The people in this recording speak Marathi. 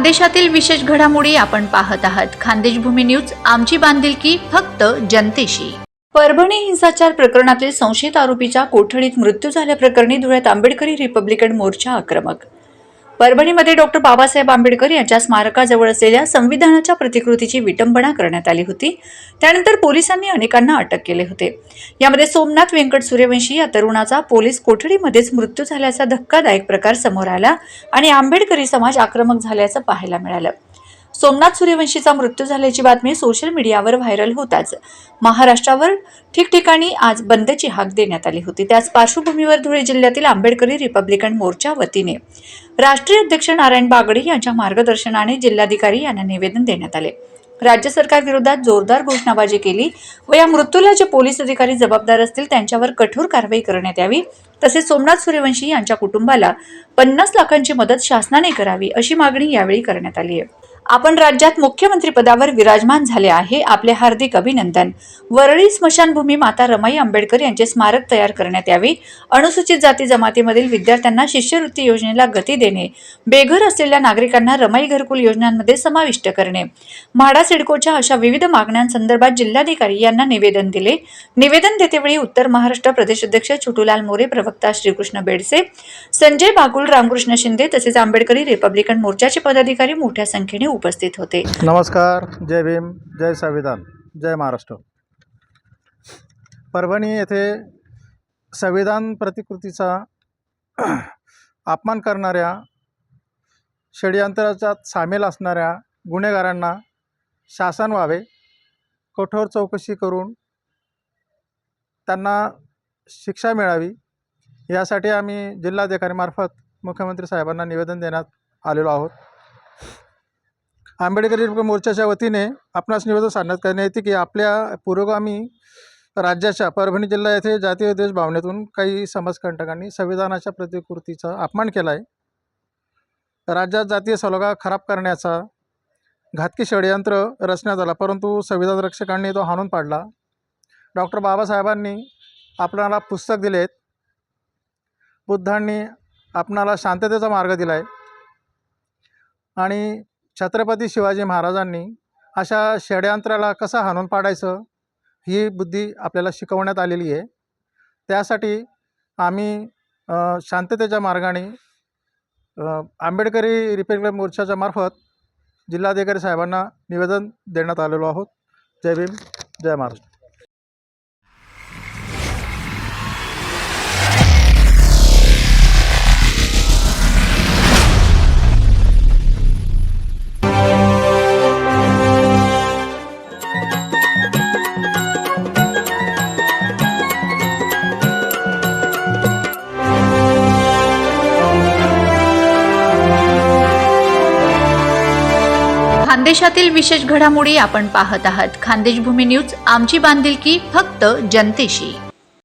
खानदेशातील विशेष घडामोडी आपण पाहत आहात. खानदेश भूमी न्यूज, आमची बांधिलकी फक्त जनतेशी. परभणी हिंसाचार प्रकरणातील संशयित आरोपीच्या कोठडीत मृत्यू झाल्याप्रकरणी धुळ्यात आंबेडकरी रिपब्लिकन मोर्चा आक्रमक. परभणीमध्ये डॉक्टर बाबासाहेब आंबेडकर यांच्या स्मारकाजवळ असलेल्या संविधानाच्या प्रतिकृतीची विटंबना करण्यात आली होती. त्यानंतर पोलिसांनी अनेकांना अटक केले होते. यामध्ये सोमनाथ व्यंकट सूर्यवंशी या तरुणाचा पोलीस कोठडीमध्येच मृत्यू झाल्याचा धक्कादायक प्रकार समोर आला आणि आंबेडकरी समाज आक्रमक झाल्याचं पाहायला मिळालं. सोमनाथ सूर्यवंशीचा मृत्यू झाल्याची बातमी सोशल मीडियावर व्हायरल होताच महाराष्ट्रावर ठिकठिकाणी आज बंदची हाक देण्यात आली होती. त्याच पार्श्वभूमीवर धुळे जिल्ह्यातील आंबेडकरी रिपब्लिकन मोर्चा वतीने राष्ट्रीय अध्यक्ष नारायण बागडे यांच्या मार्गदर्शनाने जिल्हाधिकारी यांना निवेदन देण्यात आले. राज्य सरकार विरोधात जोरदार घोषणाबाजी केली व या मृत्यूला जे पोलीस अधिकारी जबाबदार असतील त्यांच्यावर कठोर कारवाई करण्यात यावी. तसेच सोमनाथ सूर्यवंशी यांच्या कुटुंबाला 50 लाखांची मदत शासनाने करावी अशी मागणी यावेळी करण्यात आली आहे. आपण राज्यात मुख्यमंत्री पदावर विराजमान झाले आहे. आपले हार्दिक अभिनंदन. वरळी स्मशानभूमी माता रमाई आंबेडकर यांचे स्मारक तयार करण्यात यावे. अनुसूचित जाती जमातीमधील विद्यार्थ्यांना शिष्यवृत्ती योजनेला गती देणे. बेघर असलेल्या नागरिकांना रमाई घरकुल योजनांमध्ये समाविष्ट करणे. म्हाडा सिडकोच्या अशा विविध मागण्यांसंदर्भात जिल्हाधिकारी यांना निवेदन दिले. निवेदन देतेवेळी उत्तर महाराष्ट्र प्रदेशाध्यक्ष छोटूलाल मोरे, प्रवक्ता श्रीकृष्ण बेडसे, संजय बागुल, रामकृष्ण शिंदे तसेच आंबेडकरी रिपब्लिकन मोर्चाचे पदाधिकारी मोठ्या संख्येने उपस्थित होते. नमस्कार. जय भीम, जय संविधान, जय महाराष्ट्र. परभणी येथे संविधान प्रतिकृतीचा अपमान करणाऱ्या, षडयंत्रात सामील असणाऱ्या गुन्हेगारांना शासन व्हावे, कठोर चौकशी करून त्यांना शिक्षा मिळावी यासाठी आम्ही जिल्हाधिकारीमार्फत मुख्यमंत्री साहेबांना निवेदन देण्यात आलेलो आहोत. आंबेडकरी मोर्चाच्या वतीने आपणास निवेदन सादर करण्यात येते की आपल्या पुरोगामी राज्याच्या परभणी जिल्हा येथे जातीय द्वेष भावनेतून काही समाजकंटकांनी संविधानाच्या प्रतिकृतीचा अपमान केला आहे. राज्यात जातीय सलोखा खराब करण्याचा घातकी षडयंत्र रचण्यात आला, परंतु संविधान रक्षकांनी तो हाणून पाडला. डॉक्टर बाबासाहेबांनी आपल्याला पुस्तक दिलेत. बुद्धांनी आपणाला शांततेचा मार्ग दिला आहे आणि छत्रपती शिवाजी महाराजांनी अशा षडयंत्राला कसं हाणून पाडायचं ही बुद्धी आपल्याला शिकवण्यात आलेली आहे. त्यासाठी आम्ही शांततेच्या मार्गाने आंबेडकरी रिपब्लिकन मोर्चाच्या मार्फत जिल्हाधिकारी साहेबांना निवेदन देण्यात आलेलो आहोत. जय भीम, जय महाराष्ट्र. खानदेशातील विशेष घडामोडी आपण पाहत आहात. खानदेश भूमी न्यूज, आमची बांधिलकी फक्त जनतेशी.